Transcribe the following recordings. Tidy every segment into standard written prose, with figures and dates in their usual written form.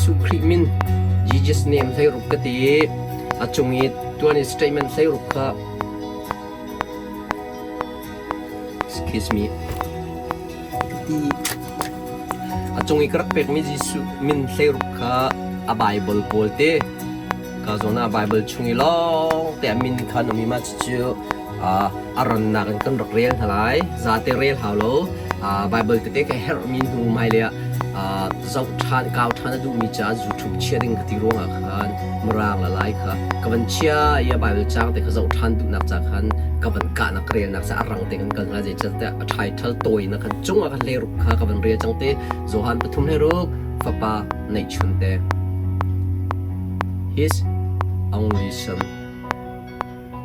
Jisu Krimin Jesus name say rukati achungi tuani statement say rukha excuse me di achungi karak pek mi Jisu min say rukha a Bible bolte ka zona Bible chungi long te min khanumi ma chu aron na kan rak rel halai zate rel halo Bible te ke her min hu mai le zau than kau than du mi cha zu thup chering khati ronga khan murang la lai kha kawan chia ya Bible chang te kha zau than du nak cha khan kawan ka nak rel nak sa arang te kan kal la je cha te thai thal toi na khan chunga kha le ruk kha kawan re chang te zohan pathum le ruk fa pa nei chun te his only son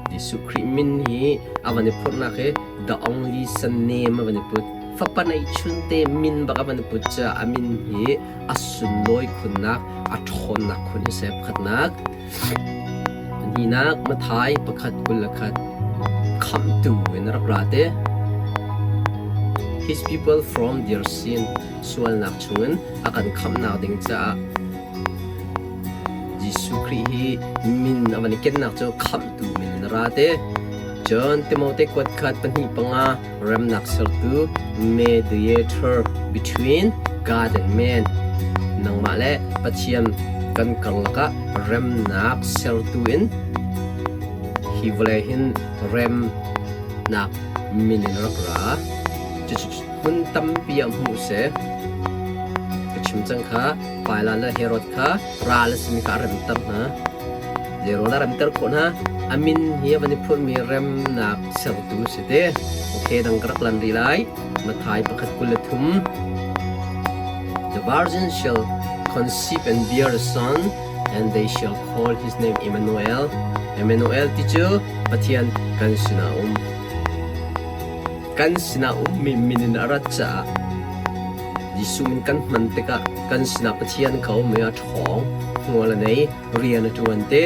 Jisu Krimin hi avane put na ke the only son name avane put fapanay chunte min baka man putsa amin hi asun loy kunak athon nak kun hi sep khatnak ninak mathai pakhat kulakat kham tu in rakrate his people from their sin sual nak chungan akan kham na ding cha Jisu Kri hi min avani ken nak cho kham tu min rate John Timothy kwat khat panhi panga ram nak sertu mediator between God and man nang male pathian kan karlaka ram nak sertu in hi vlehin ram nak minin rakra kun tam piam hu se kachim chang kha paila la herod kha ral simi ka ram tam ha zero la ram tar kon ha amin hiya bani phun mi rem nak sertu site okay dang krak lan ri lai mathai pakhat kulathum the virgin shall conceive and bear a son and they shall call his name Emmanuel teacher pathian kansina mi minin aracha Jisu min kan manteka kansina pathian kau mea thong ngola nei rian tuante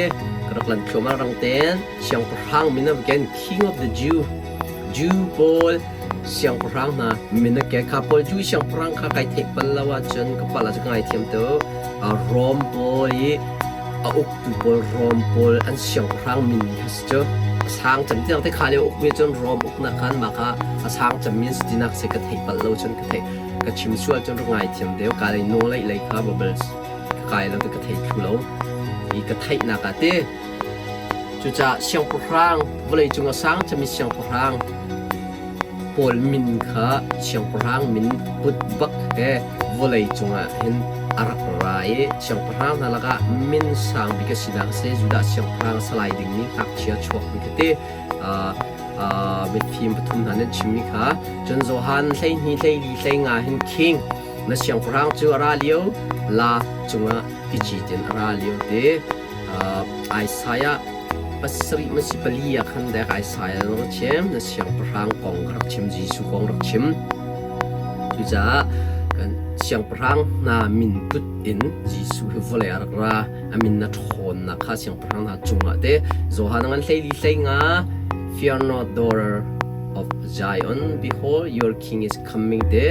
raklan khoma rangten siang prang mina again king of the Jew Paul siang prang na mina ke kapol Jew siang prang kha kai thek palawa chen kapala jangai thiam to Rom Paul a uk tu Paul Rom Paul an siang prang min hascho sang chan tiang te khale uk me chen Rom uk na khan ma kha sang chan min stinak se ka thek palaw chen ka thek ka chim sual chen rangai thiam deu ka lai no lai kha bubbles kai lo te ka thek thulo i ka thek na ka te chú cha xiang prang vlei chunga sang chami xiang prang pol min kha xiang prang min put bak he vlei chunga hin arak rai xiang prang na laga min sang bika sidang se juda xiang prang sliding ni tak chia chok bikate mit phim pathum hanen chimi kha chon zohan hlei ni hlei li hlei nga hin king na xiang prang chu ara lio la chunga ichi ten ara lio te Isaiah pasri masipaliya khan da kai sai no chem na siang prang kong rak chim Jisu kong rak chim tuja kan siang prang na min put in Jisu he vole ra amin na thon na kha siang prang na chunga de zo hanangan hlei hlei nga fear not daughter of Zion behold your king is coming de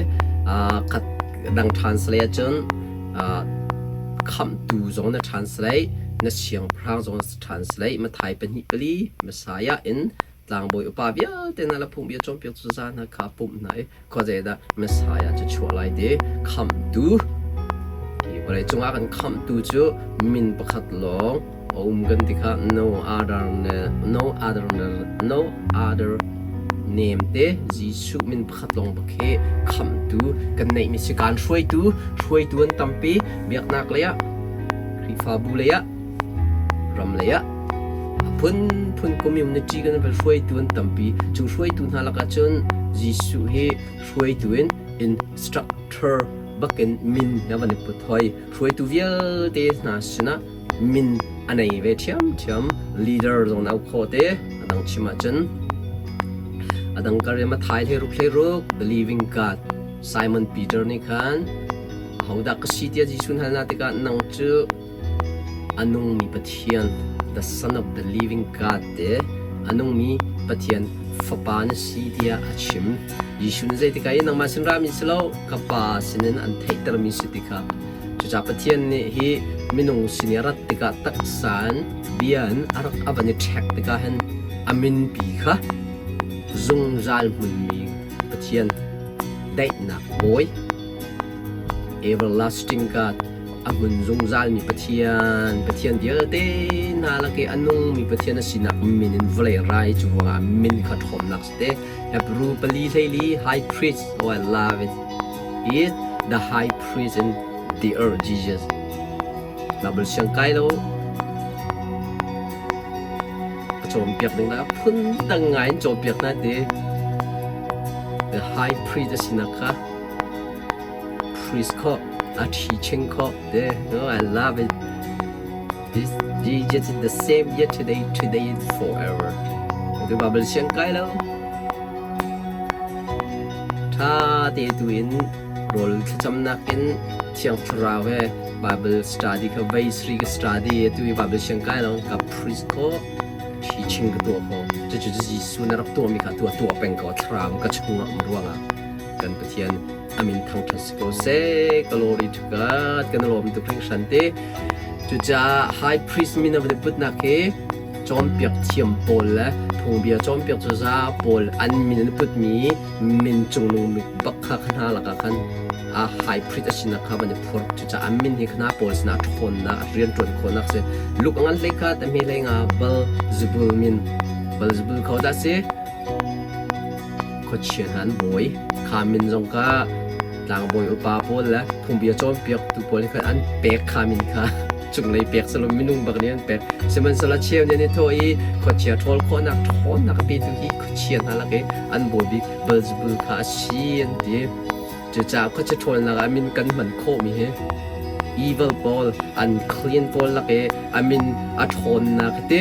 kat dang translation kham tu zong na translate na siang prang zong translate ma thai pen hi pali Messiah in tlang boy upavia te na la phung bia chom pyo chu zan ha kha pum nai ko je da Messiah chu chua lai de kham tu hi bolai chunga kan kham tu chu min pakhat long gan dikha no other name te Jisu min pakhat long bakhe kham tu kan nei mi si kan shoi tu an tampi biak nak le ya rifa bu le ya ram le ya phun community kan bal shoi tu an tampi chu shoi tu na la ka chun Jisu he shoi tu in structure baken min ya ban pu thoi shoi tu vial te na sina min anai ve thiam leader zong nau kho te adang chima chen adang kare ma thai le ruk the living God Simon Peter ni khan hauda ka sitia Jisu halna te ka nang chu anung mi pathian the son of the living God te anung mi pathian fapa na sitia achim Jisu na zai te ka nang masin ra mi slo kapa sinen an thaitar mi sitika จุดประเทศนี้ฮีมินุงสินิรัตติกาตักสานเบียนอารักอวันนี้แท็กติกาเห็นอามินปีค่ะจงจัลมุนมีประเทศได้หนักบอย everlasting God อามุนจงจัลมีประเทศเดียวเต้นาลักอันนุ่งมีประเทศนั้นสินักมินินเวลไรจูว่ามินขัดหอมนักสเตแอบรูปลีเลยลี high priest oh I love it is the high priest in the earth Jesus มาบริเชียงไกลแล้วโจมเปียกหนึ่งแล้วพุ่นตั้งไงโจมเปียกนั่นเด้ the high priest สินักค่ะ priest เขาa teaching เขาเด้ oh I love it this Jesus is the same yesterday today and forever ดูมาบริเชียงไกลแล้วถ้าตีตัวอินโรลจำนักอินเชียงทราวเฮ Bible study กับ Weisri กับ study ตัว Bible เชียงไกลแล้วกับ priest เขา teaching กับตัวเขาจะยิสุนรักตัวมีค่ะตัวเป็นก็ทรามก็ช่วงร่วงอ่ะกันประเทศอามินทั้งทัศก็เซกโลริทุกัดกันรวมตัวคริสชันเตจุจ้า high priest มีนวัตพุทธนักเฮจอมเปียกเทียมโปลและทงเบียจอมเปียกจุจ้าโปลอันมีนพุทธมีมินจงลงมีบักข้าขนาละกันhigh priest สินะค่ะมันจะพูดจุจ้าอามินที่ขนาโปลสนาทุกคนนะเรียนจนคนนักเสลูกงั้นเลยค่ะแต่ไม่เลยง่ะบัลซูบุลมินบัลซูบุลเขาได้เสเขาเชียนหันบอยขามินจงก็ต่างบอยอุปาโปลและทงเบียจอมเปียกตุโปลคืออันเปียกขามินค่ะจุงเลยเปียกสลมมินุงบักเนียนเปียกเสมันสละเชียวเนี่ยตัวอีขดเชียทอลคนนักปีตุกีขดเชียนอะไรกันอันบอยบิเบิร์สบุลขาเชียนดีจะจ้าขดเชียทอลนักอามินกันมันโคมีเฮ evil ball unclean ball นักอามินอัทอนนักเต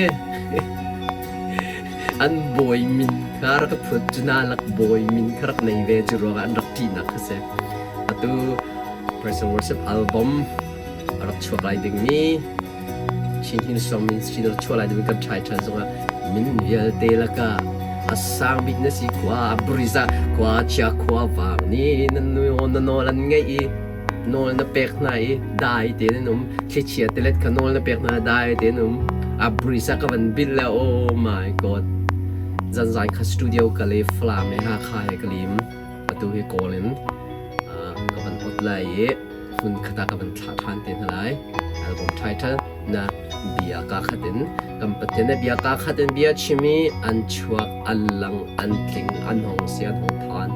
อันบอยมินคารักพุทธนาลักบอยมินคารักในเวจรัวอันรักที่นักเสอะตัว praise and worship albumรักชัวร์ไรดึงนี้ชิ้นที่สองมินชิ้นรักชัวร์ไรดึงกันใช้ทันส่งมินเยลเตลกะอาสังบินสิกว่าบริษัทกว่าเชียกว่าวังนี้นั่นนอนไงนอนนับเป็กไหนได้เดี๋ยวนุ่มเชียเตล็ดกันนอนนับเป็กไหนได้เดี๋ยวนุ่มบริษัทกับมันบินแล้ว oh my god จันใจคัสตูดิโอกันเลยฟลามให้หาค่ายกันลิมประตูให้โกลเลนกับมันอดไล่คุณคตากับมันทักทันเต็นอะไรอัลบั้มไทเทลนะเบียกาขัดเต็นกับประเทศเบียกาขัดเต็นเบียชิมีอันชัวอันลังอันติงอันหงเสียนหงพาน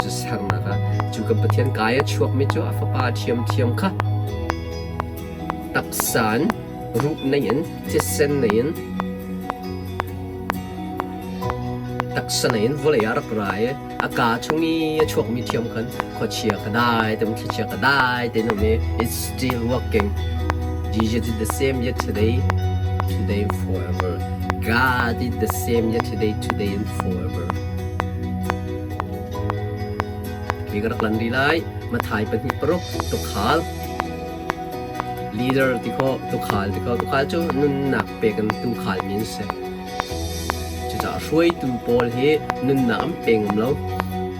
จะสั่งนะคะจูกับประเทศกายชัวไม่ชัวฟ้าป่าเทียมค่ะตักสารรูปในยันที่เส้นในยันตักสนยันวลัยรักไรอากาศช่วงนี้ช่วงมีเทียมกันขอเชียร์ก็ได้แต่ไม่เชียร์ก็ได้แต่หนูเนี่ย it's still working Jesus did the same yesterday today and forever God did the same yesterday today and forever มีกระลันดีไลมาถ่ายเป็นฮิปโรกตุกขาล leader ที่เขาตุกขาลจะนุ่นหนักเปกันตุกขาลมินเสจะช่วยตูโปลเฮนุ่นน้ำเป็งเรา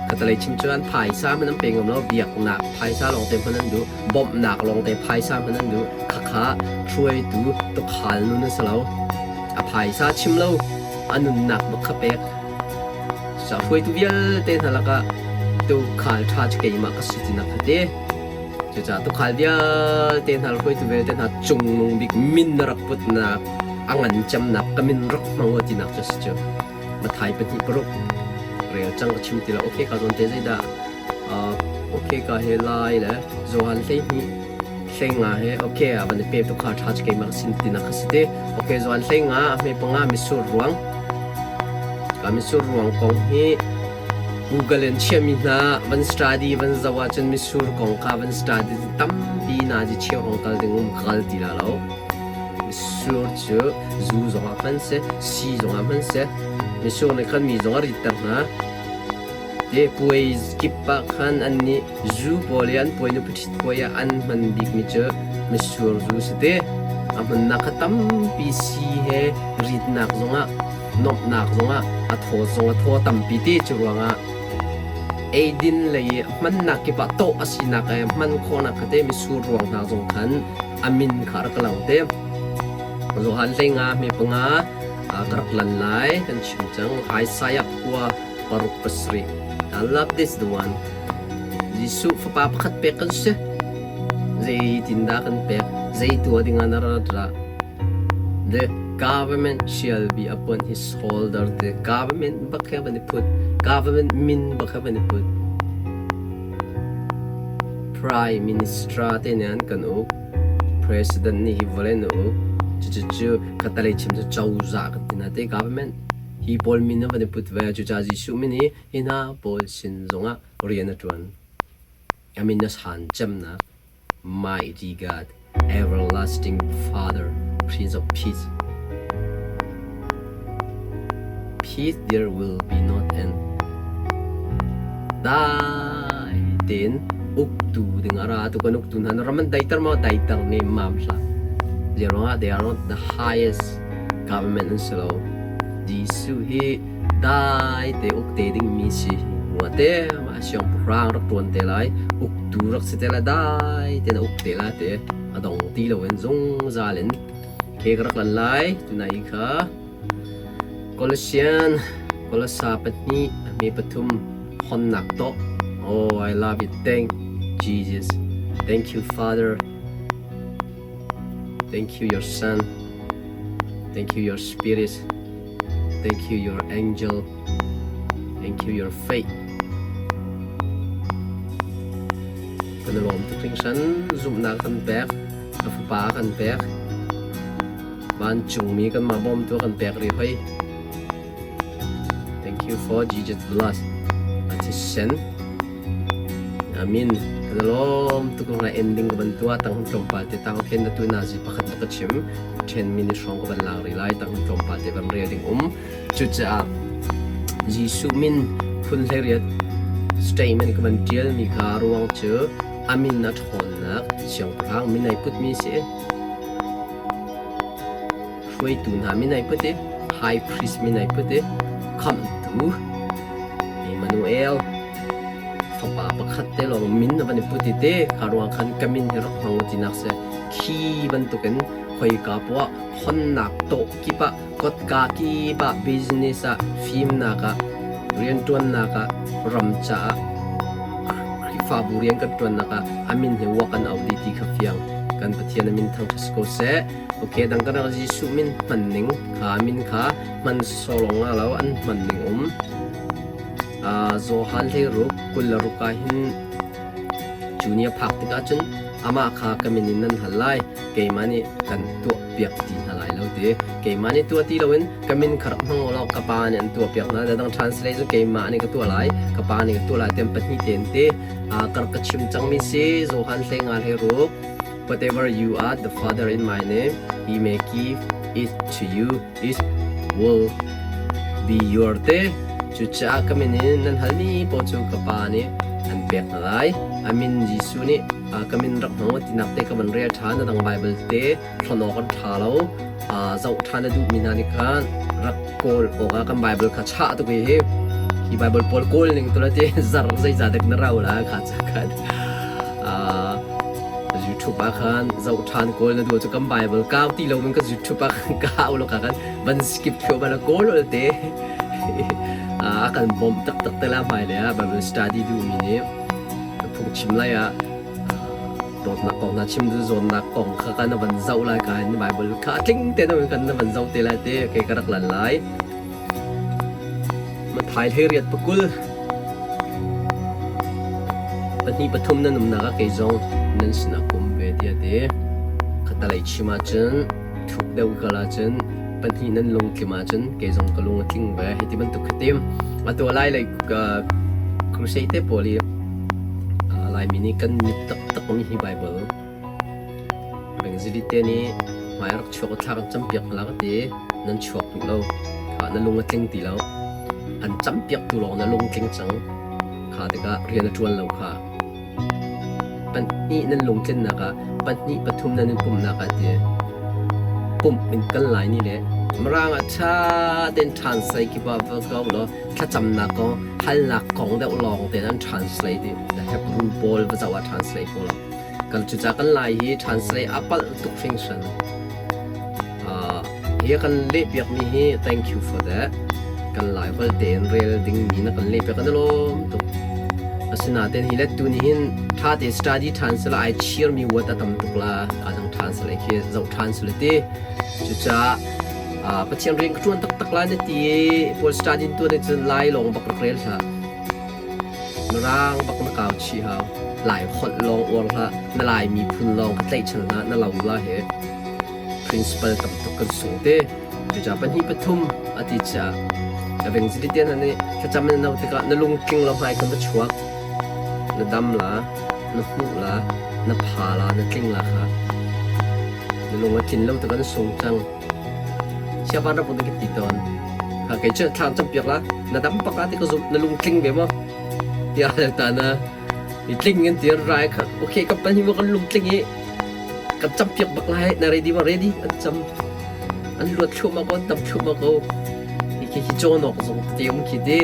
ก็ตเลยชิมจวนพายซ้ำมันน้ำเป็งเราเบียกหนักพายซ้ำลงเต็มพนันดูบอมหนักลงเต็มพายซ้ำพนันดูขาช่วยตูตุกขาลนุ่นสลาวพายซ้ำชิมเราอันนุ่นหนักบักขเป็กจะช่วยตูเบียเต้นหลักตูขาลทัชเกยมากสุดนักเต้จะตูขาลเบียเต้นหลักช่วยตูเบียเต้นหลักจุงลงบิ๊กมินรักพุทนักangan jam nak kamin rock mawati nak just mathai pati pro re chang chim tila okay ka don te zaida okay ka he lai la zo hal te hi senga he okay aban pe to kha thach ke mak sin tina khasite okay zo hal senga me panga misur ruang kong hi google and chemi na van study van zawachan misur kong ka van study tam pi na ji che hong kal ding kal tila lo sur chu zu zong a man se si zong a man se mi sur ne khan mi zong a ri tak na de poi skip pa khan an ni zu polian poi no pit poya an man dik mi chu mi sur zu se de aman na khatam pi si he rit nak zong a nop nak zong a tho zong a tho tam pi ti chu ruang a เอดินเลยมันนักกิปะโตอสินักมันโคนักเตมิสูรวงนาจงขันอามินขารกลังเตโลหันเลงามีปงากรักลันไลกันชิมจังไอซายะกัวปารุปสรี I love this the one Jisu fapapakat pekan siya Zay tindakan pek Zay tuwa di nga naradra The government shall be upon his shoulder The government baka ba ni put Government min baka ba ni put Prime Minister tinian kan o President ni hivalen o Chuchu katalay chim sa chawza katinate government Hipol min ba ni put Vaya chucha jisu mini Hina pol sinzonga Oriana tuan Amin nas hanjam na Mighty God, everlasting Father, Prince of Peace. Peace there will be not end. Dai din uktu dingara tu kan uktu nan raman daitar mo daitar ni mamsa. They are not the highest government in Solo. Jisu hi dai te ukte ding misi. Ngate ma siang prang rak tuan te lai uktu rak se te la dai te na ukte la te adong ti lo en zong zalin ke rak lan lai tu nai kha Colossian Colossa patni mi patum hon nak to oh I love it thank Jesus thank you Father thank you your Son thank you your Spirit thank you your angel thank you your faith kan lom tu ting san zum na kan pek afupa kan pek ban chung mi kan ma bom tu kan pek ri hoi thank you for Jesus blood at his sin amin kan lom tu kong na ending ko ban tua tang hlom pal te tang khen na tu na ji pakhat ka chim 10 minutes rong ko ban lang ri lai tang hlom pal te ban re ding chu cha Jisu min phun heriat statement ko ban tial mi kha ruang che amin na thon na siang prang min ai put mi se shwai tu na min ai put high priest min ai put come to Emmanuel papa pakhat te lo min na ban put te karuang khan kamin herok hang tinak se khi ban tu ken khoi ka po hon nak to ki pa kot ka ki pa business a film na ka rian tuan na ka ram cha Faburian kat tuan naka amin he wakan audi ti khafiang kan pathian amin thang thsko se okay dang kana Jisu min manning kha min kha man solonga lo an manning zo hal he ru kul ru ka hin junior phak ti ka chun ama kha kamin nan halai ke mani kan tu piak ti halai lo de ke mani tu ti loin kamin khar hang lo ka pa ne tu piak na dang translate ke mani ka tu lai ka pa ni ka tu lai tem patni ten te kar ka chim chang mi se zo han thleng al he ru whatever you are the Father in my name he may give it to you it will be your te chu cha kamin nan halni po chu ka pa ni an pek na lai amin Jisu ni kamin rak no tinak te ka ban ria than na dang Bible te thlono kan thalo zau thana du minani kan rak kol o ka kan Bible ka cha tu ke he hi Bible pol kol ning tu la te zar zai za dek na raw la kha cha kan YouTube ba khan zau than kol na du chu kan Bible ka ti lo min ka YouTube ba ka ulo ka kan ban skip thyo ba la kol ol te akan bom tak tak te la mai le Bible study du mi ne phung chim la ya rot na kong na chim du zon na kong kha kan ban zau la ka ni Bible ka ting te no kan na ban zau te la te ke karak lan lai ma thai heriat pakul patni pathum na num na ka ke zong nan sina kum ve dia te khatalai chima chen thuk deu kala chen patni nan long klima chen ke zong kalung ting ve heti ban tu khatim atu lai lai crusade poli lai mini kan mit tak tak mi hi Bible beng zili te ni mai rak chok thak cham piak la ka te nan chok tu lo kha na lung tling ti lo an cham piak tu lo na lung tling chang kha te ka rian tuan lo kha pan ni nan lung tling na ka pan ni pathum nan pum na ka te pum min kan lai ni le marang a cha den than sai ki ba va ka lo ถ้าจำนักก็ฮัลนักของเดาลองแต่นั้น translate แต่ให้รูปบอลภาษาว่า translate พอละกันจุดจากกันไล่ฮี translate อัปปะทุก function เฮียกันเล็บอยากมีฮี thank you for that กันไล่ก็เดินเรียลดิ้งมีนะกันเล็บอยากกันได้ลมตุกอาศัยนาเดินฮีเล็ดตัวนี้หินถ้าเด study translate ไอเชียร์มีวัดตั้มตุกละการทำ translate คือเรา translate จุดจากประเทศเรียนก็ชวนตักๆล้านเนี่ยที่พอ study ตัวนี้จะไล่ลงบักเรียลค่ะนร่างบักนักข่าวชี้เขาหลายคนลองอวดละนั่นหลายมีพูนลองก็ได้ชนะนั่นเราละเหตุ principal ตั้มตุกกันสูงเด้จุดจากปัญหาปฐุมอาทิตย์จะเป็นสิ่งที่นั่นนี่ถ้าจำเป็นเราติดนั่นลุงกิ้งเราหายกันมาชัวนั่นดำละนั่นหูละนั่นผาละนั่นกิ้งละค่ะนั่นลุงว่าทิ้งเราติดกันสูงจังเชื่อบ้านเราปนกันติดตอนหากเจอทางจำเปียกละนั่นดำปากติก็สุดนั่นลุงกิ้งแบบว่าเดี๋ยวอะไรต่างนะอีกิ้งเงินเดี๋ยวไรค่ะโอเคกับปัญหาว่ากันลุงกิ้งยี่กับจำเปียกบักไรนั่นเรดี้ว่าเรดี้อันจำอันรวดชั่วมาก่อนดำชั่วมาก่อนคิดโจนออกส่งเตรียมคิดดี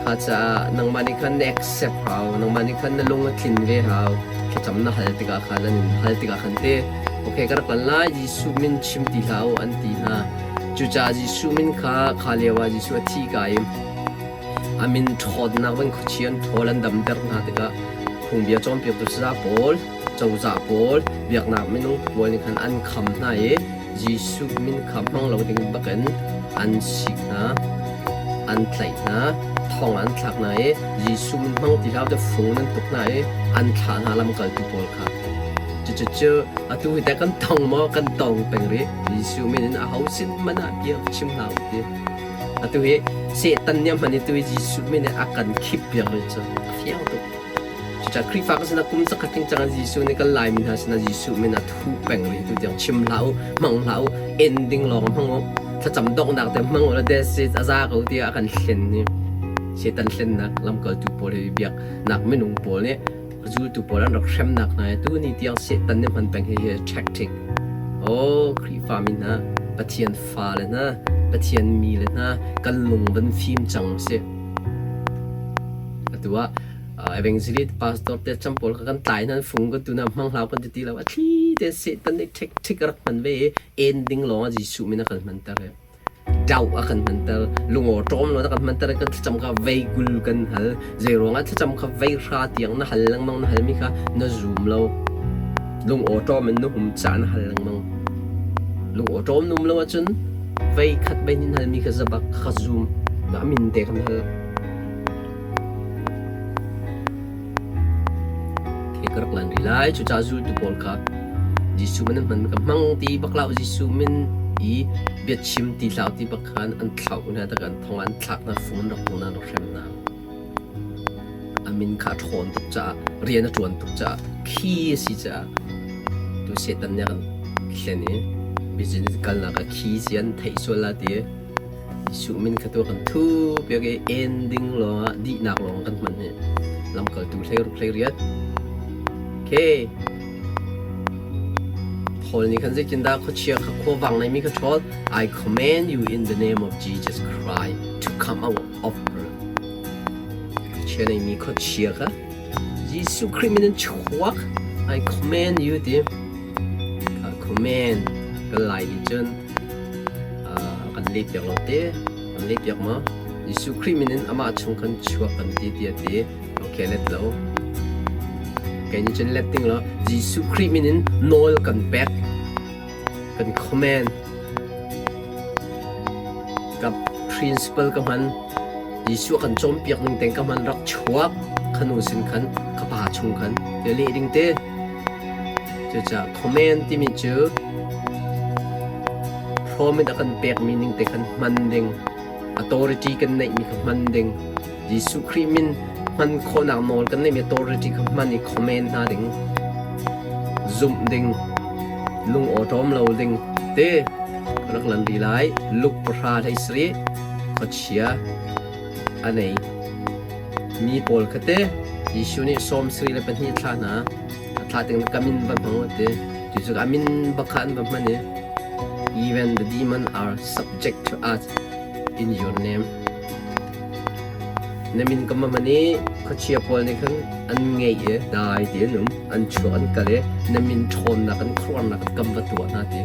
ข้าจะนั่งมันนี่คัน accept เขานั่งมันนี่คันนั่งลงทิ้งไว้เขาแค่จำน่าฮัลติกาขันนั่นฮัลติกาขันเต้โอเคก็รักกันละยิสุมินชิมตีเขาอันตีนะจุจ้ายิสุมินข้าเลี้ยวยิสุที่กายอามินทอดนักวันขชียนทอลันดำเดินนาติกาคงเบียจอมเปียกตุสระโพลเจ้าจ่าโพลเบียกนักไม่นุ่งโพลนี่คันอันคำน่ะยิสุมินคำมั่งเราดึงบักกันอันสิกนะอันไหลนะท้องอันทักนะยิสุมินมั่งที่เราจะฟุ้งนั้นตกนะอันทานหาลำกันตุโพลค่ะจู่ๆตัวที่กันท้องมากันท้องเป็นเรื่องยิสุมินอาหารสิ่งมันอาเปียชิมเหล่าดีตัวที่เสตันเนี่ยมันตัวยิสุมินอาการคิดเปียเลยจ้ะเฟี้ยวตัวจู่ๆคริฟ้าก็สนับกุมสักทิ้งจังยิสุนี่ก็ไล่มินหาสนับยิสุมินทุกเป็นเรื่องตัวเดียวชิมเหล่ามังเหล่า ending ลองพังงถ้าจำต้องนักแต่มังว่าเดซิสอาซาเขาที่อาการเล่นนี่เสตันเล่นนักลำก็ตุโพลเบียกนักไม่นุ่งโพลเนี่ยจูตุโพลนั้นเราเข้มนักนะตัวนี้ที่เสตันเนี่ยมันเป็นแค่แท็กติกโอ้ครีฟามินนะปะเทียนฟ้าเลยนะปะเทียนมีเลยนะกันลงบนฟิล์มจังเสียตัวeventually pastor เตจำโพลกันตายนั้นฟุ้งกันตัวนั้นมังเหล่ากันจะตีแล้วว่าที่เดซิตันเนี่ยแท็กติกรักมันเว้ ending ลองจิสุมินะกันมันแต่เลยดาวอากันมันแต่ลุงโอจอมเราแต่กันมันแต่กันจำกับเวกุลกันฮัลเจโรงอ่ะจำกับเวราตียงนะฮัลลังมังนะฮัลมิค่ะนะซูมเราลุงโอจอมมันนุ่มจานฮัลลังมังลุงโอจอมนุ่มเราจนเวขัดไปนินฮัลมิค่ะจะบักขัดซูมแบบมินเด็กกันฮัลเคกรักลันรีไลจุดจ้าจูตุโพลค่ะจิสุมินมันกับมังตีบักลาวจิสุมินอีเบียดชิมตีเหล่าที่บักขันอันเข่าเนี่ยแต่กันทองอันทักนะฟุ้งรักตรงนั้นเราเข้มน้ำอามินขาดทนตุกจ่าเรียนจวนตุกจ่าขี้สิจ่าตัวเสตันเนี่ยกันแค่นี้บิสเนสกันแล้วก็ขี้เสียนไทยส่วนละเดียสุมินขัดตัวกันทุบอย่างเอ็นดิ้งหรอดีนักลองกันมันเนี่ยลำเกิดตัวเพลย์เรียดโอเคคนนี้คันจะกินได้เขาเชียร์เขาควงในมิกระชอ I command you in the name of Jesus Christ to come out of her เชียร์ในมิเขาเชียร์ค่ะยิสุคริสต์มันชัวร์ I command you ดิ command ก็ไล่ดิจนกันเลี้ยงเราเต้กันเลี้ยงมายิสุคริสต์มันอามาชงกันชัวร์กันดีโอเคเล็ดแล้วแกนี่จะเล็ดติ้งแล้วยิสุคริสต์มันโนลกันแบกกันคอมเมนต์กับ principle กับมันยิสุกันจอมเปียกหนึ่งแต่งกับมันรักชัวขนุสินขันขบาชงขันเดี๋ยวเลี้ยงเต้จะคอมเมนต์ที่มีชื่อพร้อมมันกันแบกมีหนึ่งแต่กันมันเด้ง authority กันในมีกับมันเด้งยิสุคริสต์มันคนหนักนอนกันในมี authority กับมันอีกคอมเมนต์น่าเด้ง zoom เด้งลุงโอทอมเราเด้งเต้รักลันดีไลลุกประหารให้สรีขดเชียอันไหนมีโพลคเต้ยิสุนี่สมสรีเลยเป็นที่ท่านะท่าถึงกามินบังคับว่าเต้จู่ๆกามินบังคับแบบมันเนี่ย even the demon are subject to us in your name นมินก็มามันนี้เขาเชียร์พอลนี่คันอันไงได้เดี๋ยวนุ่มอันชวนกันเลยนมินชนนักกันครวนนักกำบัดตัวนาที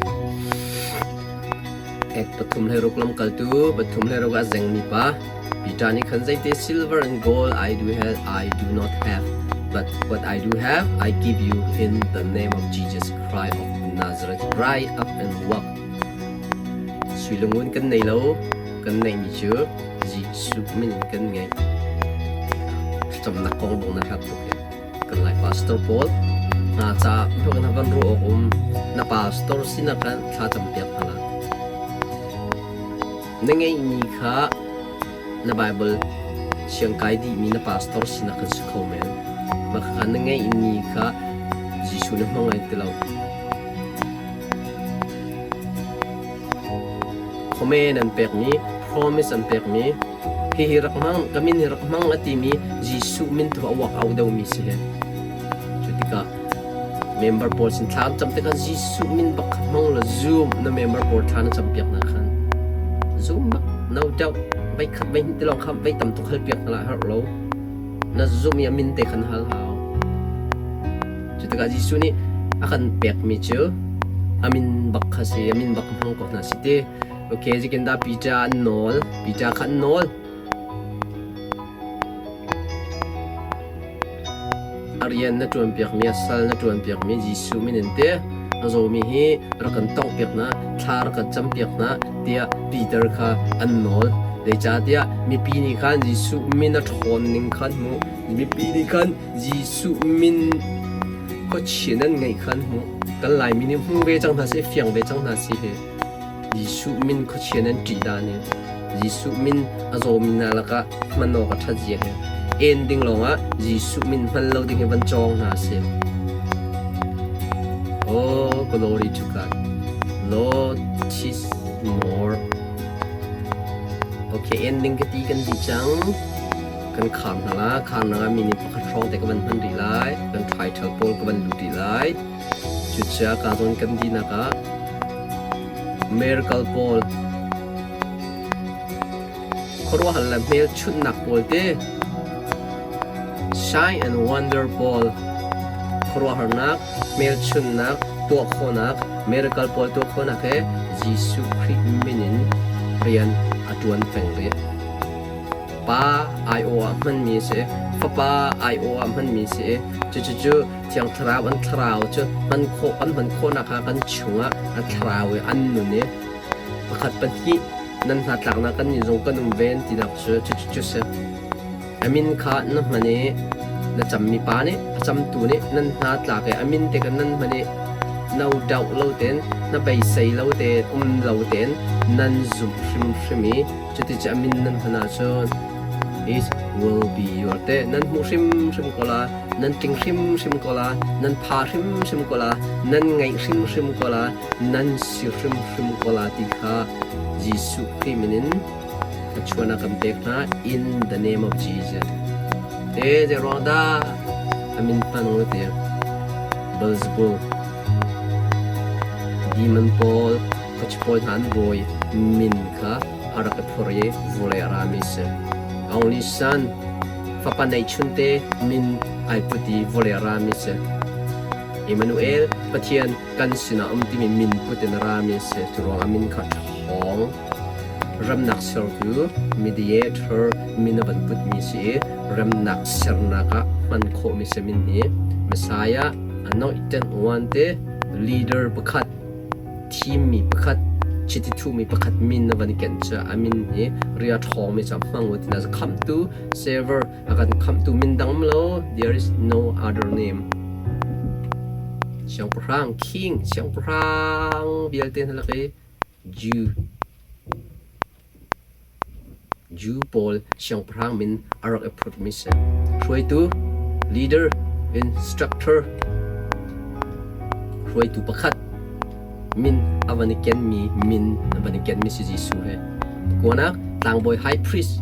เอกปฐุมเฮรุกลำกัลตูปฐุมเฮรุกอาเซงมีปะปีจานี่คันใจเต silver and gold I do not have but what I do have I give you in the name of Jesus Christ of Nazareth rise up and walk สุยลงวนกันในเรากันในมีเชื่อจีสุมินกันไงจำนักกองบงนะครับทุกคนกันไลพาสตอร์พอลน่าจะพวกนักบันรู้อกนักพาสตอร์สินักกันถ้าจำเปียกอะไรนั่งไงนี่ค่ะในไบเบิลเชียงไกดีมีนักพาสตอร์สินักกันสุขโมนมาขันนั่งไงนี่ค่ะจีสุนักมังไงที่เราคอมเมนต์เปียกนี้ promise อันเปียกนี้ฮิรักมังกามินฮิรักมังละทีมีจีสุมินตัวอวักเอาเดามีเสียจุดที่ก็ member board สินทานจำแต่กันจีสุมินบักมังละ zoom นะ member board ทานจำเปียกนะคัน zoom บักน่าเจ้าไปขัดไปที่ลองคำไปต่ำตุกให้เปียกละฮะเรานะ zoom ยามินเตะขันฮัลฮาวจุดที่ก็จีสุนี่akanเปียกมีเชื่ออามินบักขัดเสียอามินบักมังก็น่าสิเตโอเคจิกันดาปีจาโนลปีจาขันโนลอารียนนัดวนเปียกมีอัสลนัดวนเปียกมีจิสุมินินเตะอาโซมีฮีรักันต้องเปียกนะทารักันจำเปียกนะเดียปีเตอร์ค่ะอันโนลเดจ้าเดียมีปีนี้ขันจิสุมินนัดทอนนิงขันมูมีปีนี้ขันจิสุมินก็เชียนันไงขันมูกันหลายมินิมูเวจังนาสิเฟียงเวจังนาสิเฮยิสุมินเขาเชียนันจีดานี่ยิสุมินอาโซมินาละก็มันนอกทัดเจียเอ็นดิ้งลงอ่ะยิสุมินมันเราดิ้งให้บรรจงนาเสียโอ้ glory to God Lord is more โอเคเอ็นดิ้งก็ตีกันดีจังกันขานนะขานนะมินิพักร้องแต่ก็มันดีไลกันไทเทอร์โพลก็มันดูดีไลจุดเช้าการต้นกันดีนะก็Miracle Ball เขาว่าหันหลังเมลชุดหนักบอลเต้ Shine and Wonder Ball เขาว่าหันนักเมลชุดหนักตัวคนนัก Miracle Ball ตัวคนนักเฮ้ยิสุคริสต์มินินเรียนอัจวนแฝงเลยป้าไอโอมันมีเสฟ้าป้าไอโอมันมีเสจู่ๆเที่ยงทราวอันทราวจู่มันโคนะคะกันชุงอ่ะอันทราวอันนู้นเนี่ยประคัดปันที่นั่นหาหลักนักกันยิ่งกันนุ่มเวนที่นักจู่ๆเสอามินข้านั่นมันเนี่ยนั่นจำมีป้าเนี่ยจำตัวเนี่ยนั่นหาหลักอามินแต่กันนั่นมันเนี่ยน่าดาวเราเต้นน่าไปใส่เราเต้นเราเต้นนั่นซุ่มมีจู่ๆอามินนั่นพนาชนIt will be your day นั่นหูชิมก็ละนั่นจิงชิมก็ละนั่นพาชิมก็ละนั่นไงชิมก็ละนั่นสิชิมก็ละที่ข้ายิสุคริสต์มินินชวนนักเตะนะ in the name of Jesus เจรอดาอามินปันโอเตีย Beelzebul Demon Paul Coach Paul Han Boy Min ka arak phore vole aramis Only son Fapanay chunte min ay puti vole ramis Emmanuel patian kan sina umtimi min putin ramis turong amin ka thong ramnak serku mediator minaban put mi si ramnak sernaka man kho mi se min ni Messiah anointed one te leader pakhat team mi pakhat chiti thu mi pakhat min na van ken cha amin ni ria thong mi cham mang wo tina come to savor akan come to min dang lo there is no other name siang prang king siang prang bial ten halaki Jew Paul siang prang min arak approach mi se roi tu leader instructor roi tu pakhat min avaniken mi si Jesu he kuanak tang boy high priest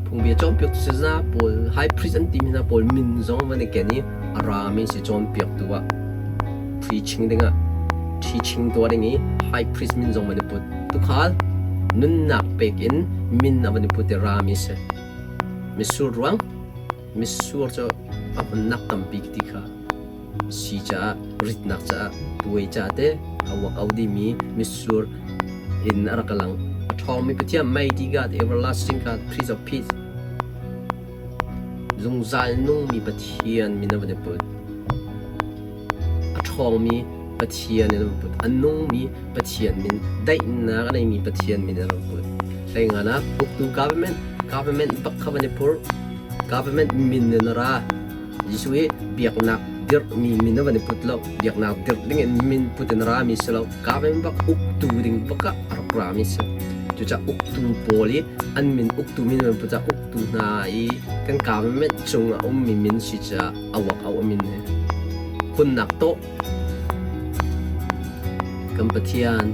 phung bia chom pyok se za pol high priest an tim na pol min zong avaniken ni arami si chom pyok tuwa teaching to dingi high priest min zong mani put tu khal nun nak pek in min avani put rami se มิสูรวงมิสูรจะอับนักตั้มปีกติค่ะสีจ้าริดนักจ้าตัวจ้าเตเอาวักเอาดีมีมิสูรอินอะไรกันลังทองมีปะเทียมไม่ดีกัด everlasting God Prince of Peace จงใจนุ่งมีปะเทียนมีนวันเดปุดทองมีปะเทียนในนวันเดปุดอันนุ่งมีปะเทียนมินได้นากันในมีปะเทียนมีในนวันเดปุดแต่งานนะปุกตู government บักขวันเดปุด government มินเนรายิสุเอเบียกนักเดือดมีนวันเดปุดแล้วเบียกนักเดือดดิ่งมินปุดเนรามิสแล้ว government บักอุกตูดิ่งบักกะอาร์กรามิสจุจะอุกตูโพลีอันมินอุกตูมินมันปุจะอุกตูนาอีกันกาเมจงอามินสิจะเอาวักเอามินเนี่ยคุณนักโตกันปะเทียน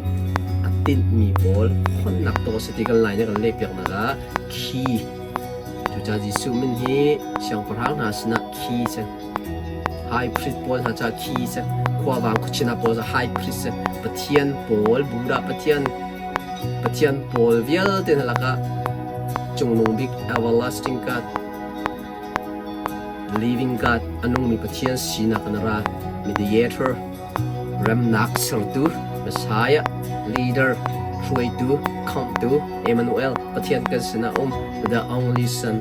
อัตินมีโพลคนนักโตสติกันไลเนี่ยกันเล็กอย่างนั้นละคีจุจะจิสุมินฮีเสียงพระนาสนะคีเซไฮพริสโพลหาจะคีเซขวาวางคุชินาโพลจะไฮพริสปะเทียนโพลบูราปะเทียนโพลเวียลเต็นละกะจงนงบิก everlasting God living God อันนงมีปะเทียนสีนักนรา mediator เรมนักสรตู Messiah leader ช่วยตู come to Emmanuel ปะเทียนกันสนะthe only son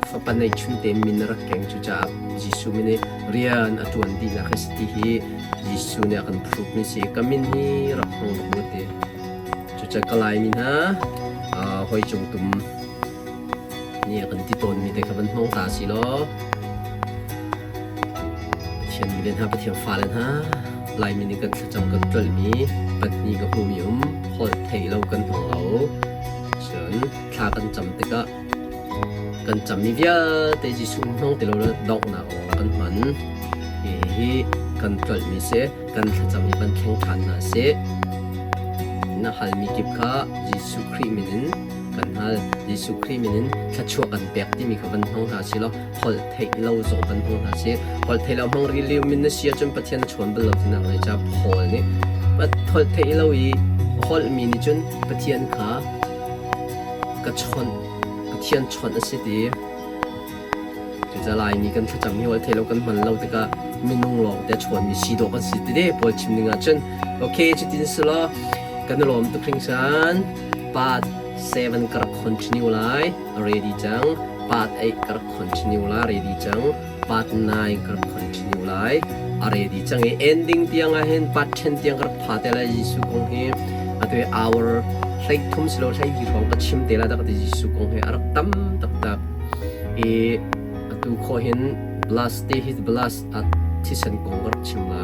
ฝปันในชุนเต็มมินรักแก่งจุจ้ายิสุมินเรียนอจวนดีนักสติฮียิสุเนี่ยกันพรุกมิเสกมินฮีรักของบุตรจุจ้ากลายมินฮะหอยจงตุมนี่กันที่ต้นมีแต่ขบันห้องตาสิล้อเทียนมีเล่นฮะไปเทียนฟ้าเล่นฮะลายมินิกันจำกันตรมีปัจนี้ก็ภูมิอุ้มพอเทเรากันของเราเฉินคลากันจำแต่ก็กันจำมีเยอะแต่จิสุน้องแต่เราดอกหนากันมันกันตรมีเสกันจำมีบันแข่งขันนะเสน่าฮัลมีกิบข้าจิสุครีมินกันฮัลยิสุคริมินถ้าช่วยกันเปียกที่มีขบันห้องหาสิล้อฮอลเทเราส่งบันห้องหาสิฮอลเทเราห้องรีลิวมินเสียจนปะเทียนชวนบันเราที่นั่งเลยจ้าฮอลนี่ปัดฮอลเทเราอีฮอลมินิจนปะเทียนขากระชอนปะเทียนชอนสิดีจะลายนี้กันถ้าจำมีฮอลเทเรากันมันเราแต่ก็ไม่นุ่งหลอกแต่ชวนมีสีดอกกันสิดีพอชิมหนึ่งอ่ะจนโอเคจุดที่สิล้อกันลมตุกริงสันปัด7 กระ continue ไล ready จัง part 8 กระ continue ไล ready จัง part 9 กระ continue ไล ready จัง ending เตียงอาเห็น part 10 เตียงกระพาเตลยิสุคงเฮอันตัว hour ใช้ทุ่มสโลใช้ยี่ห้องก็ชิมเตลดักยิสุคงเฮอารักตั้มตักอันตัวขอเห็น blast day hit blast อัดที่ฉันกงกระชิมไล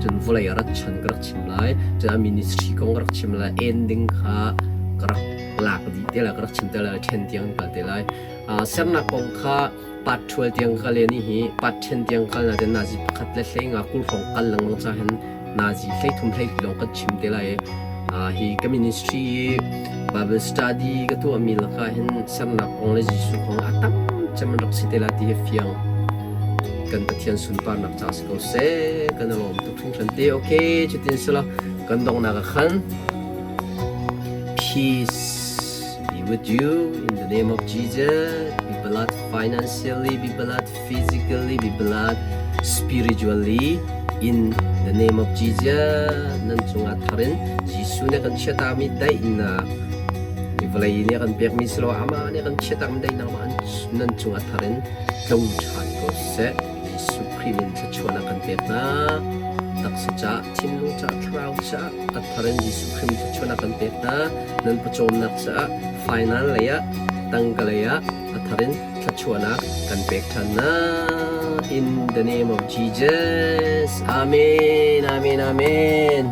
จนวุ่นวายรัชฉันกระชิมไลจน ministry กงกระชิมไล ending ค่ะกระหลักดีเตล่ากระชิมเตล่า10 เตียงกันเตล่าเส้นนักองข้าปัด12 เตียงกันเลยนี่ฮีปัด10 เตียงกันน่าจะนาจีขัดเล่งกุลของกันหลังน้องจะเห็นนาจีใช้ทุ่มใช้ลงกระชิมเตล่าฮีก็มินิสทรีบับเบิลสตัดดี้ก็ตัวมีลักษณะเห็นเส้นนักองเลยจีสุของอัตมจะมันรักสิเตล่าที่เฟียงกันปะเทียนสุนปานักจัสก็เสกันลมตุกทิ้งฉันเตโอเคจุดที่สุดละกันดงนักขัน peace with you in the name of Jesus. Be blessed financially, be blessed physically, be blessed spiritually in the name of Jesus. Nan sunga tharin Jisu ne kan cheta mi dai na Ivalai ne kan pek mi slo ama ne kan cheta mi dai na man nan sunga tharin kong chan ko se Jisu krimin sa chona kan pek na taksaja timlu cha trau cha atharin Jisu krimin sa chona kan pek na nan pachom nak sa final leya tanggalaya atharin thachuana kan pek thana in the name of Jesus. Amen, amen, amen.